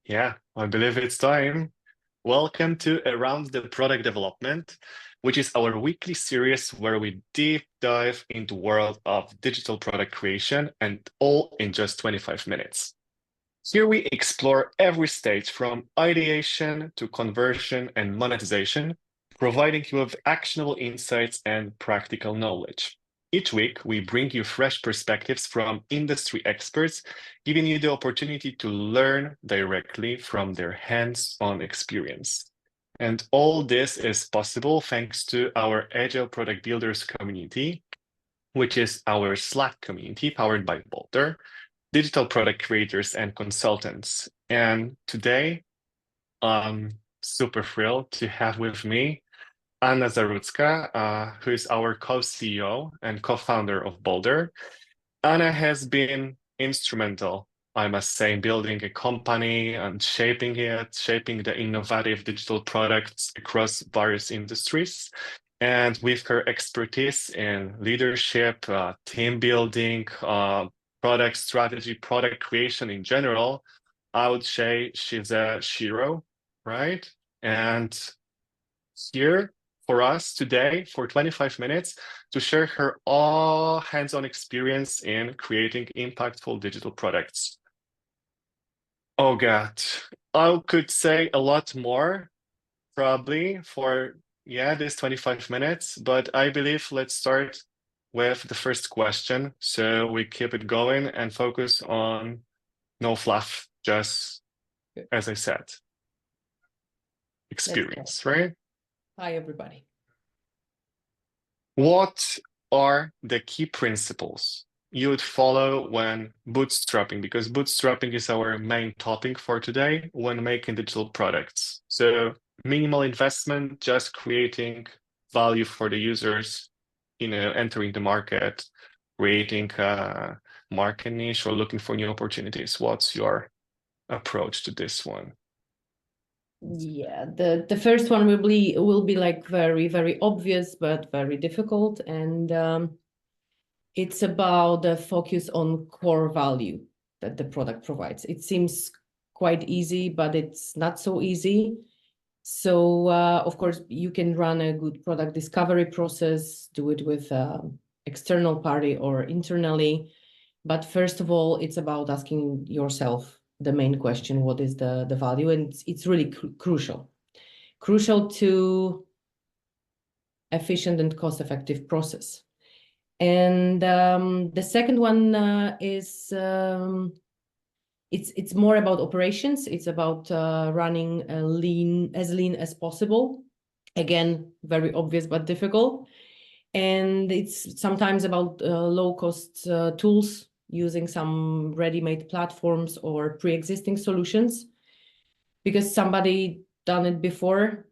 Yeah, I believe it's time. Welcome to Around the Product Development, which is our weekly series where we deep dive into the world of digital product creation and all in just 25 minutes. Here we explore every stage from ideation to conversion and monetization, providing you with actionable insights and practical knowledge. Each week, we bring you fresh perspectives from industry experts, giving you the opportunity to learn directly from their hands-on experience. And all this is possible thanks to our Agile Product Builders community, which is our Slack community powered by Boldare, digital product creators and consultants. And today, I'm super thrilled to have with me Anna Zarudzka, who is our co-CEO and co-founder of Boldare. Anna has been instrumental, I must say, in building a company and shaping the innovative digital products across various industries. And with her expertise in leadership, team building, product strategy, product creation in general, I would say she's a hero, right? And here for us today for 25 minutes to share her all hands-on experience in creating impactful digital products. Oh God, I could say a lot more probably for this 25 minutes, but I believe let's start with the first question so we keep it going and focus on no fluff, just as I said, experience, right? Hi, everybody. What are the key principles you would follow when bootstrapping? Because bootstrapping is our main topic for today when making digital products. So minimal investment, just creating value for the users, entering the market, creating a market niche or looking for new opportunities. What's your approach to this one? Yeah, the first one will be like very, very obvious, but very difficult. And it's about the focus on core value that the product provides. It seems quite easy, but it's not so easy. So, of course, you can run a good product discovery process, do it with external party or internally. But first of all, it's about asking yourself the main question, what is the value? And it's really crucial to efficient and cost-effective process. And the second one is it's more about operations. It's about running as lean as possible. Again, very obvious but difficult. And it's sometimes about low-cost tools, using some ready-made platforms or pre-existing solutions, because somebody done it before,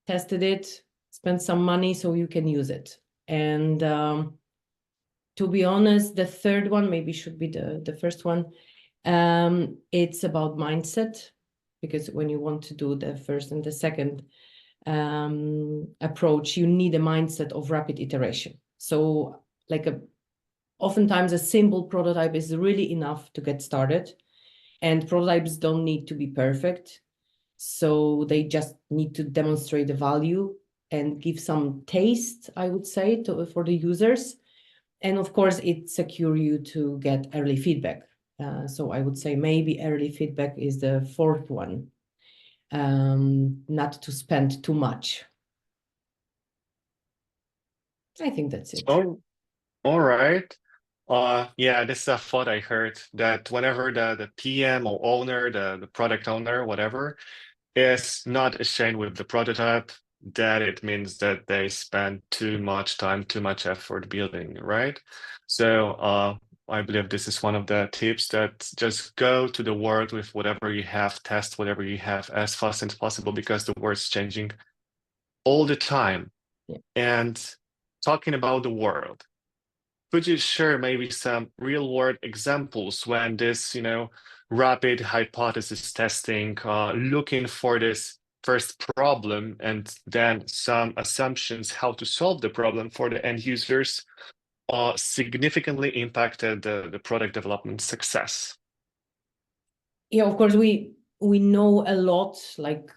tested it, spent some money, so you can use it. And to be honest, the third one maybe should be the first one. It's about mindset, because when you want to do the first and the second approach, you need a mindset of rapid iteration. So like oftentimes a simple prototype is really enough to get started, and prototypes don't need to be perfect. So they just need to demonstrate the value and give some taste, I would say, for the users. And of course, it secures you to get early feedback. So I would say maybe early feedback is the fourth one. Not to spend too much. I think that's it. Oh, all right. Yeah, this is a thought I heard that whenever the PM or owner, the product owner, whatever, is not ashamed with the prototype, that it means that they spend too much time, too much effort building, right? So I believe this is one of the tips, that just go to the world with whatever you have, test whatever you have as fast as possible, because the world's changing all the time. Yeah. And talking about the world, could you share maybe some real world examples when this, rapid hypothesis testing, looking for this first problem and then some assumptions how to solve the problem for the end users, significantly impacted the product development success? Yeah, of course, we we know a lot, like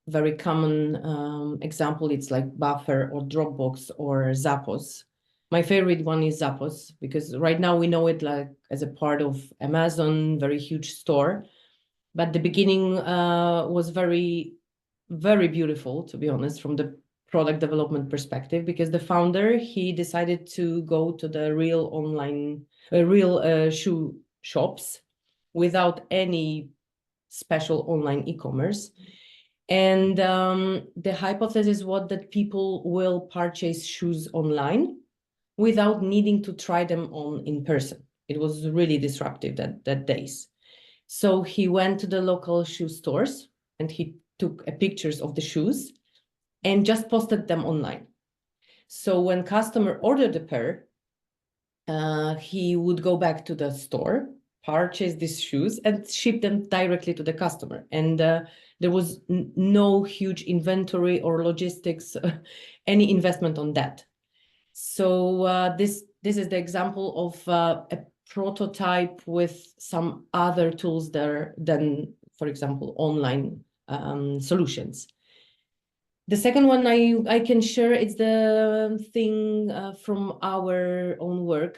very common example, it's like Buffer or Dropbox or Zappos. My favorite one is Zappos, because right now we know it like as a part of Amazon, very huge store. But the beginning was very, very beautiful, to be honest, from the product development perspective, because the founder, he decided to go to the real online, real shoe shops without any special online e-commerce. And the hypothesis was that people will purchase shoes online without needing to try them on in person. It was really disruptive that days. So he went to the local shoe stores and he took pictures of the shoes and just posted them online. So when customer ordered a pair, he would go back to the store, purchase these shoes and ship them directly to the customer. And there was no huge inventory or logistics, any investment on that. So this is the example of a prototype with some other tools there than, for example, online solutions. The second one I can share, it's the thing from our own work.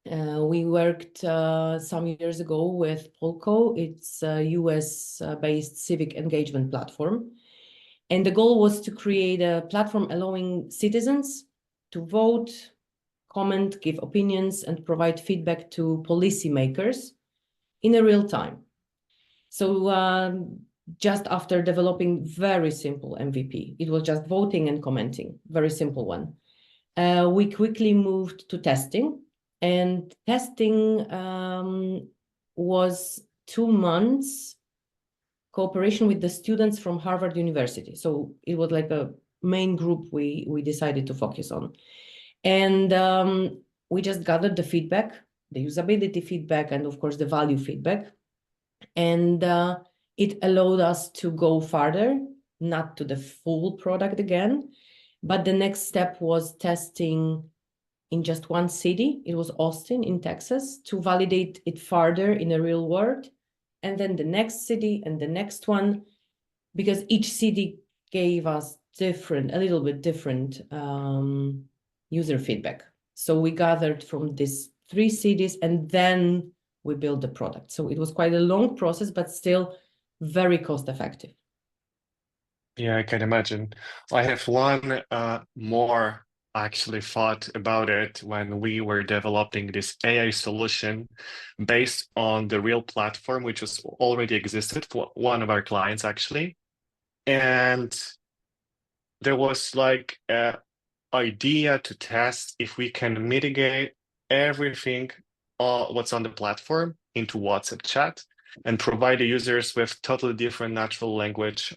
We worked some years ago with Polko. It's a US-based civic engagement platform. And the goal was to create a platform allowing citizens to vote, comment, give opinions, and provide feedback to policymakers in a real time. So just after developing very simple MVP, it was just voting and commenting, very simple one. We quickly moved to testing, and testing was 2 months cooperation with the students from Harvard University. So it was like a main group we decided to focus on. And we just gathered the feedback, the usability feedback, and of course the value feedback. And it allowed us to go farther, not to the full product again, but the next step was testing in just one city. It was Austin in Texas, to validate it farther in the real world. And then the next city and the next one, because each city gave us a little bit different user feedback. So we gathered from these 3 cities and then we built the product. So it was quite a long process, but still very cost effective. Yeah, I can imagine. I have one more actually thought about it when we were developing this AI solution based on the real platform, which was already existed for one of our clients actually. And there was like an idea to test if we can mitigate everything, what's on the platform into WhatsApp chat and provide the users with totally different natural language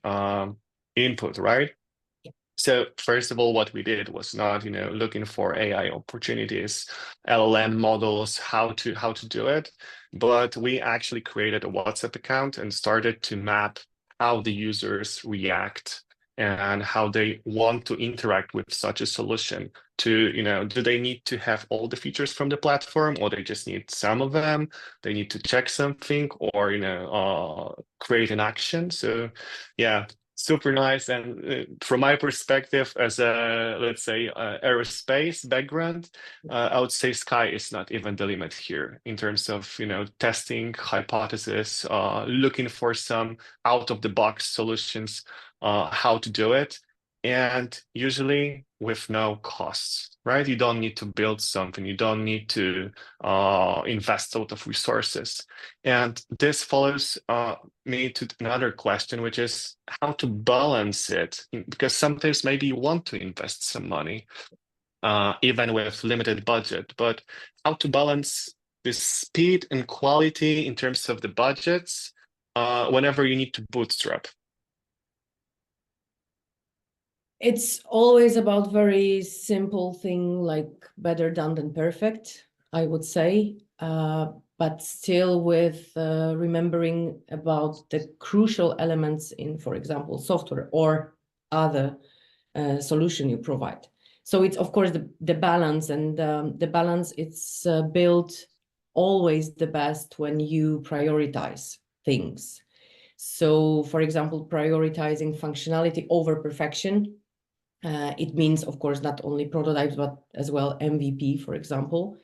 input, right? So first of all, what we did was not, looking for AI opportunities, LLM models, how to do it, but we actually created a WhatsApp account and started to map how the users react and how they want to interact with such a solution. Do they need to have all the features from the platform, or they just need some of them? They need to check something, or create an action. So yeah, super nice. And from my perspective, as a, let's say, aerospace background, I would say sky is not even the limit here in terms of, testing hypothesis, looking for some out of the box solutions, how to do it. And usually with no costs, right? You don't need to build something. You don't need to invest a lot of resources. And this follows me to another question, which is how to balance it. Because sometimes maybe you want to invest some money, even with limited budget, but how to balance the speed and quality in terms of the budgets whenever you need to bootstrap. It's always about very simple thing, like better done than perfect, I would say, but still with remembering about the crucial elements in, for example, software or other solution you provide. So it's, of course, the balance, and the balance, it's built always the best when you prioritize things. So, for example, prioritizing functionality over perfection. It means, of course, not only prototypes, but as well MVP, for example.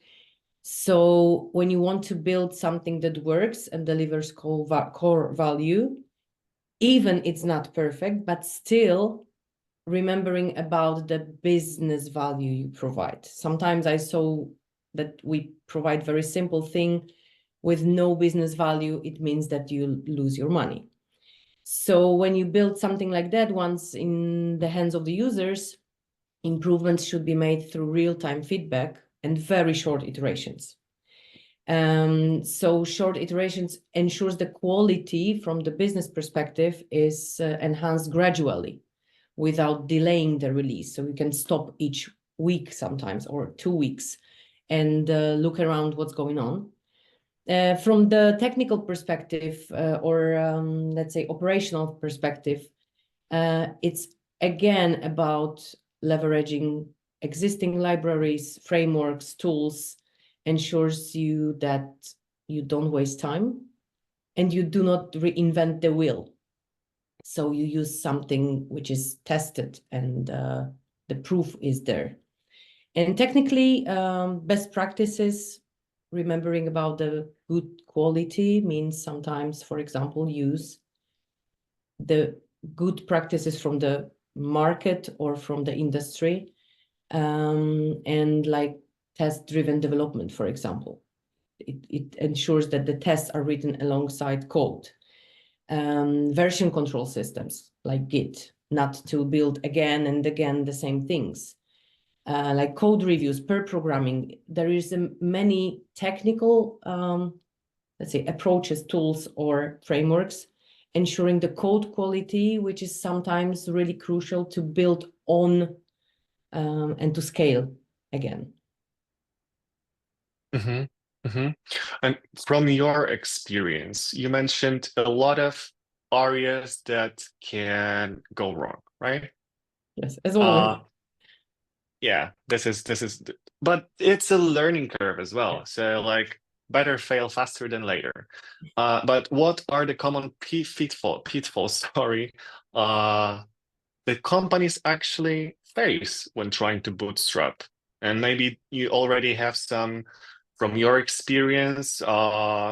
So when you want to build something that works and delivers core value, even it's not perfect, but still remembering about the business value you provide. Sometimes I saw that we provide very simple thing with no business value. It means that you lose your money. So when you build something like that, once in the hands of the users, improvements should be made through real-time feedback and very short iterations. So short iterations ensures the quality from the business perspective is enhanced gradually without delaying the release. So you can stop each week sometimes or 2 weeks and look around what's going on. From the technical perspective or let's say operational perspective, it's again about leveraging existing libraries, frameworks, tools, ensures you that you don't waste time and you do not reinvent the wheel. So you use something which is tested and the proof is there. And technically, best practices, remembering about the good quality means sometimes, for example, use the good practices from the market or from the industry, and like test-driven development, for example. It ensures that the tests are written alongside code. Version control systems like Git, not to build again and again the same things. Like code reviews, pair programming. There is many technical, let's say, approaches, tools, or frameworks, ensuring the code quality, which is sometimes really crucial to build on and to scale again. And from your experience, you mentioned a lot of areas that can go wrong, right? Yes, as always. Yeah, but it's a learning curve as well. Yeah. So like better fail faster than later. But what are the common pitfalls, sorry, that companies actually face when trying to bootstrap? And maybe you already have some from your experience,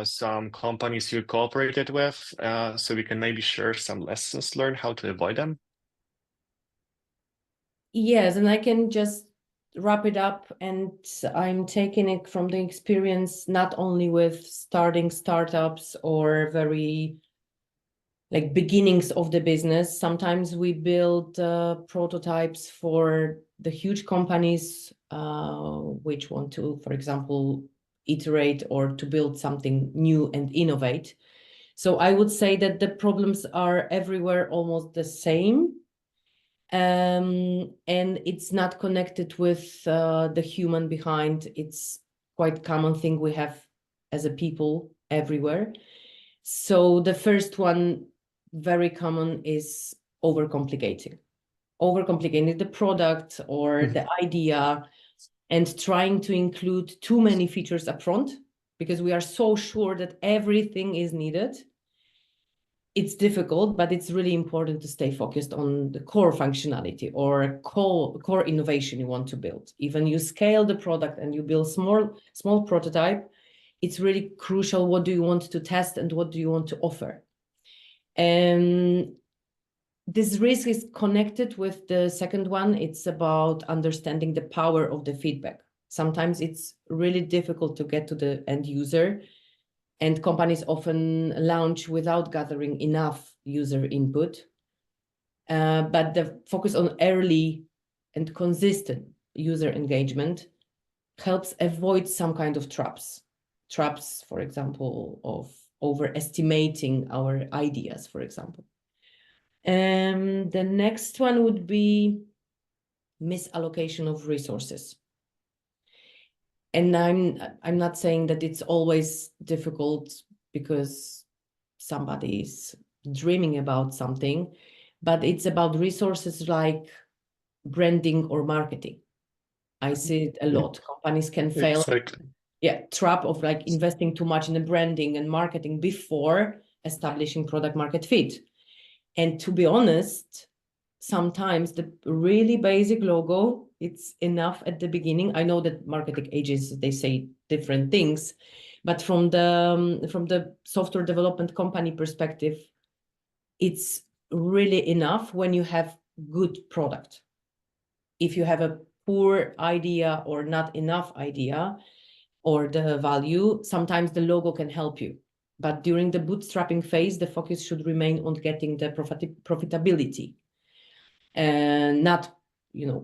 some companies you cooperated with, so we can maybe share some lessons learned how to avoid them. Yes, and I can just wrap it up, and I'm taking it from the experience not only with starting startups or very like beginnings of the business. Sometimes we build prototypes for the huge companies which want to, for example, iterate or to build something new and innovate. So I would say that the problems are everywhere almost the same. And it's not connected with the human behind. It's quite common thing we have as a people everywhere. So the first one, very common, is overcomplicating the product or the idea and trying to include too many features upfront because we are so sure that everything is needed. It's difficult, but it's really important to stay focused on the core functionality or core innovation you want to build. Even you scale the product and you build small prototype, it's really crucial. What do you want to test and what do you want to offer? And this risk is connected with the second one. It's about understanding the power of the feedback. Sometimes it's really difficult to get to the end user, and companies often launch without gathering enough user input. But the focus on early and consistent user engagement helps avoid some kind of traps, for example, of overestimating our ideas, for example. The next one would be misallocation of resources. And I'm not saying that it's always difficult because somebody's dreaming about something, but it's about resources like branding or marketing. I see it a lot. Companies can fail. Exactly. Yeah, trap of like investing too much in the branding and marketing before establishing product market fit. And to be honest, sometimes the really basic logo, it's enough at the beginning. I know that marketing agencies, they say different things, but from the software development company perspective, it's really enough when you have good product. If you have a poor idea or not enough idea or the value, sometimes the logo can help you. But during the bootstrapping phase, the focus should remain on getting the profitability and not,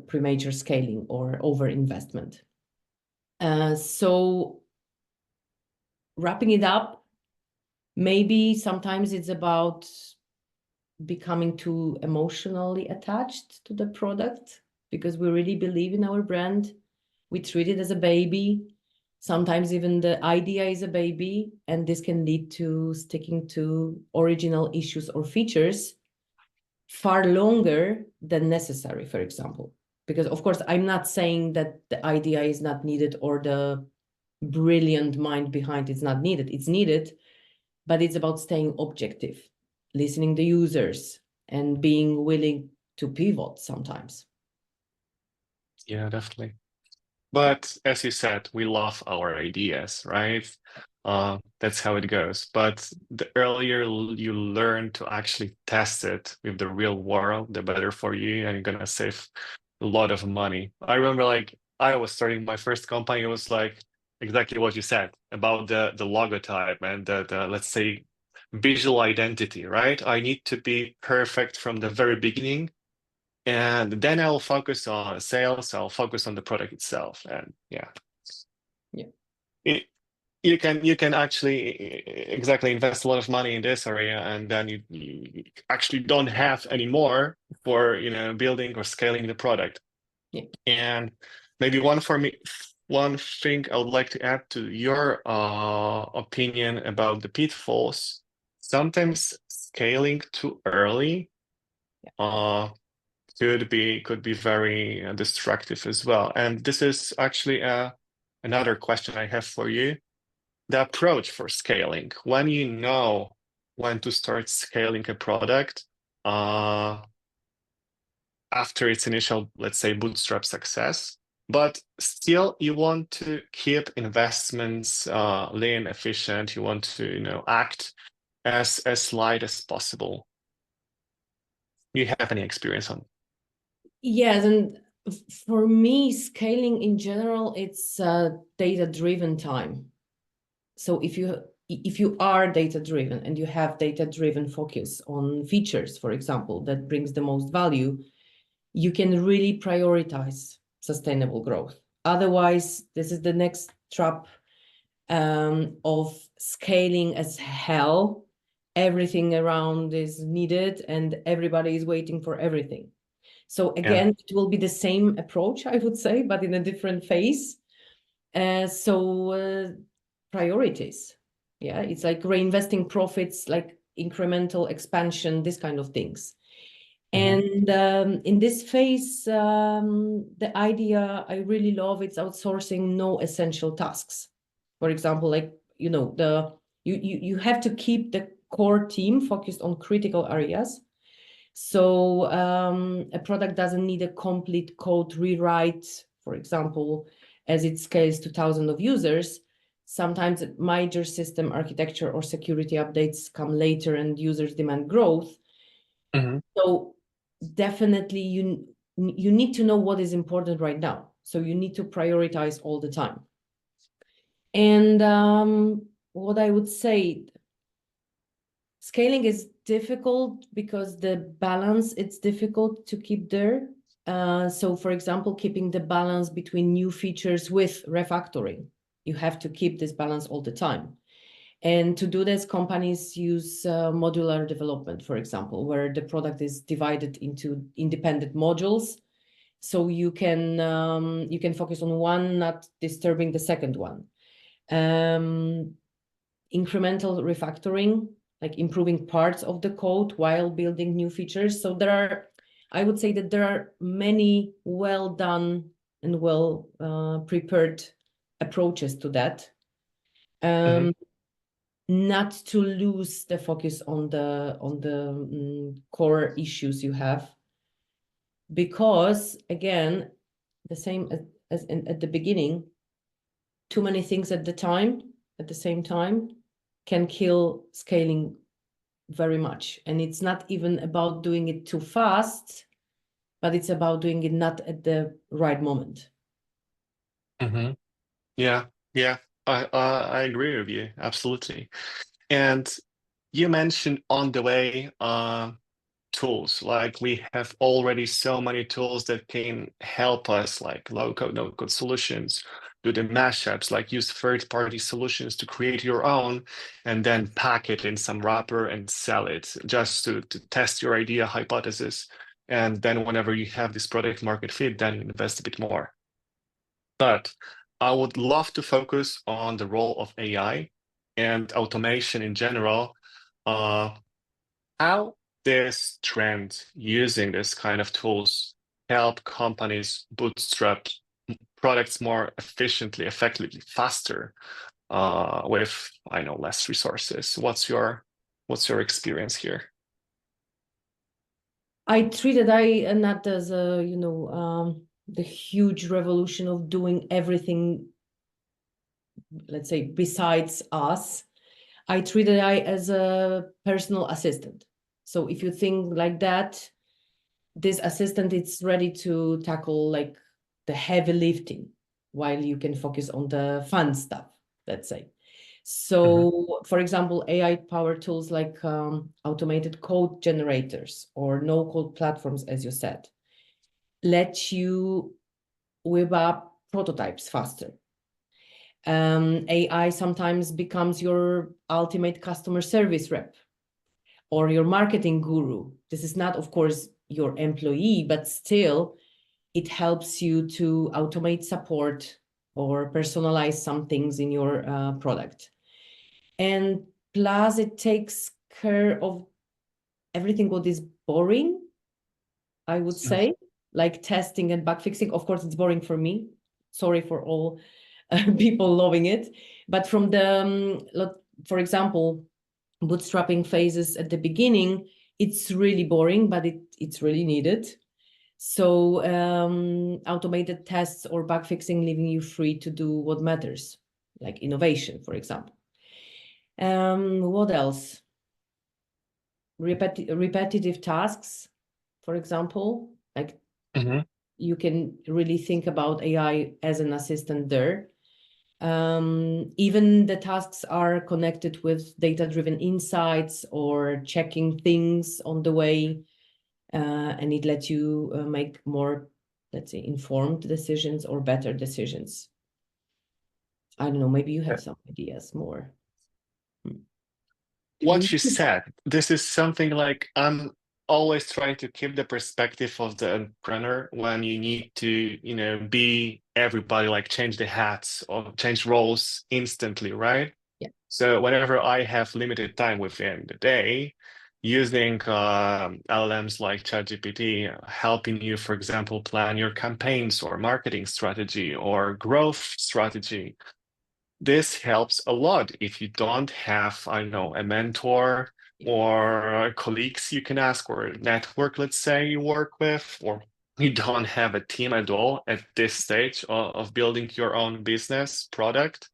premature scaling or overinvestment. So wrapping it up, maybe sometimes it's about becoming too emotionally attached to the product because we really believe in our brand. We treat it as a baby. Sometimes even the idea is a baby, and this can lead to sticking to original issues or features far longer than necessary, for example. Because of course, I'm not saying that the idea is not needed or the brilliant mind behind it's not needed. It's needed, but it's about staying objective, listening to users, and being willing to pivot sometimes. Yeah, definitely. But as you said, we love our ideas, right? That's how it goes. But the earlier you learn to actually test it with the real world, the better for you, and you're gonna save a lot of money. I remember like I was starting my first company, it was like exactly what you said about the logotype and the let's say visual identity, right? I need to be perfect from the very beginning. And then I'll focus on sales, I'll focus on the product itself. And yeah. It, you can actually exactly invest a lot of money in this area, and then you actually don't have any more for building or scaling the product. Yeah. And maybe one thing I would like to add to your opinion about the pitfalls. Sometimes scaling too early could be very destructive as well. And this is actually another question I have for you. The approach for scaling, when you know when to start scaling a product after its initial, let's say, bootstrap success, but still you want to keep investments lean, efficient. You want to act as light as possible. Do you have any experience on? Yes, and for me, scaling in general, it's data-driven time. So if you are data-driven and you have data-driven focus on features, for example, that brings the most value, you can really prioritize sustainable growth. Otherwise, this is the next trap of scaling as hell. Everything around is needed and everybody is waiting for everything. So again, it will be the same approach, I would say, but in a different phase. Priorities. Yeah, it's like reinvesting profits, like incremental expansion, this kind of things. And in this phase, the idea I really love, it's outsourcing no essential tasks. For example, like, you have to keep the core team focused on critical areas. So a product doesn't need a complete code rewrite, for example, as it scales to thousands of users. Sometimes major system architecture or security updates come later and users demand growth. So definitely you need to know what is important right now. So you need to prioritize all the time. And what I would say, scaling is difficult because the balance, it's difficult to keep there. So for example, keeping the balance between new features with refactoring, you have to keep this balance all the time. And to do this, companies use modular development, for example, where the product is divided into independent modules. So you can focus on one, not disturbing the second one. Incremental refactoring, like improving parts of the code while building new features. So I would say that there are many well done and well prepared approaches to that. not to lose the focus on the core issues you have, because again, the same as at the beginning, too many things at the same time can kill scaling very much. And it's not even about doing it too fast, but it's about doing it not at the right moment. Mm-hmm. Yeah, yeah, I agree with you, absolutely. And you mentioned on the way tools, like we have already so many tools that can help us, like low code, no code solutions, do the mashups, like use third-party solutions to create your own and then pack it in some wrapper and sell it just to test your idea hypothesis. And then whenever you have this product market fit, then you invest a bit more. But I would love to focus on the role of AI and automation in general. How this trend using this kind of tools help companies bootstrap products more efficiently, effectively, faster, with, I know, less resources. What's your experience here? I treated AI not as a, the huge revolution of doing everything, let's say, besides us. I treated AI as a personal assistant. So if you think like that, this assistant is ready to tackle like the heavy lifting while you can focus on the fun stuff, let's say. Mhm. So, for example, AI powered tools like automated code generators or no code platforms, as you said, let you whip up prototypes faster. AI sometimes becomes your ultimate customer service rep or your marketing guru. This is not, of course, your employee, but still it helps you to automate support or personalize some things in your product. And plus it takes care of everything what is boring, I would say, like testing and bug fixing. Of course, it's boring for me. Sorry for all people loving it. But from the, for example, bootstrapping phases at the beginning, it's really boring, but it's really needed. So automated tests or bug fixing, leaving you free to do what matters, like innovation, for example. What else? Repetitive tasks, for example, like Mhm. you can really think about AI as an assistant there. Even the tasks are connected with data-driven insights or checking things on the way, and it lets you make more, let's say, informed decisions or better decisions. I don't know, maybe you have some ideas more. What you said, this is something like I'm always trying to keep the perspective of the entrepreneur when you need to, be everybody, like change the hats or change roles instantly, right? Yeah. So whenever I have limited time within the day, using LLMs like ChatGPT, helping you, for example, plan your campaigns or marketing strategy or growth strategy, this helps a lot if you don't have, I don't know, a mentor or colleagues you can ask or a network, let's say, you work with, or you don't have a team at all at this stage of building your own business product.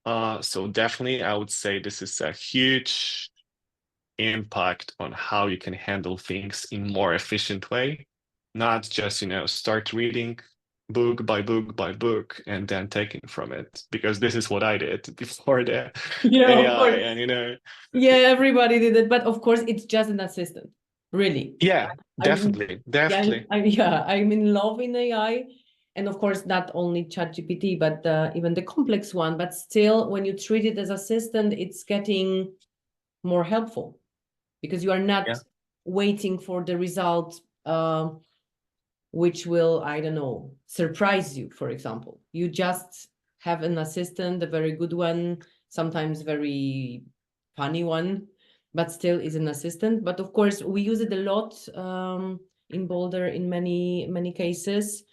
So definitely, I would say this is a huge impact on how you can handle things in more efficient way, not just, start reading book by book by book and then taking from it, because this is what I did before the Yeah, of AI, course. and Yeah, everybody did it, but of course, it's just an assistant, really. yeah, I'm definitely, yeah, definitely. I'm in love in AI, and of course, not only ChatGPT, but even the complex one. But still, when you treat it as assistant, it's getting more helpful because you are not Yeah, waiting for the result, which will, I don't know, surprise you. For example, you just have an assistant, a very good one, sometimes very funny one, but still is an assistant. But of course, we use it a lot in Boldare in many cases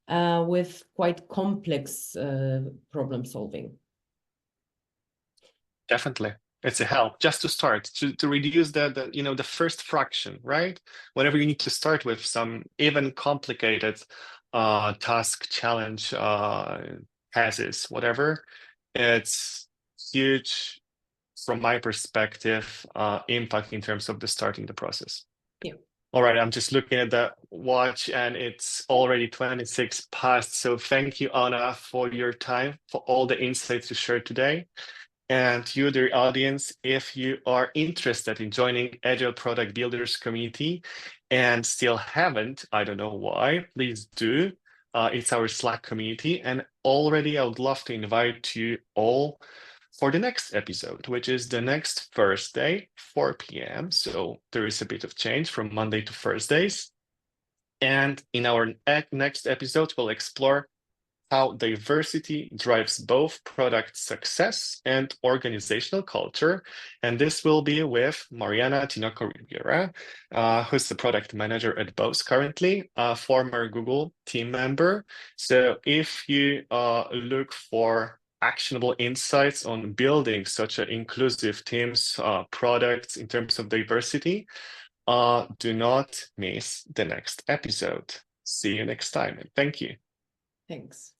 with quite complex problem solving. definitely, It's a help just to start, to reduce the first fraction, right? Whenever you need to start with some even complicated task, challenge, passes, whatever, it's huge from my perspective, impact in terms of the starting the process. Yeah. All right, I'm just looking at the watch and it's already 26 past. So thank you, Anna, for your time, for all the insights you shared today. And you, dear audience, if you are interested in joining Agile Product Builders community and still haven't, I don't know why, please do. It's our Slack community. And already I would love to invite you all for the next episode, which is the next Thursday, 4 p.m. So there is a bit of change from Monday to Thursdays. And in our next episode, we'll explore how diversity drives both product success and organizational culture. And this will be with Mariana Tinoco Rivera, who's the product manager at Bose currently, a former Google team member. So if you look for actionable insights on building such an inclusive teams, products in terms of diversity, do not miss the next episode. See you next time, and thank you. Thanks.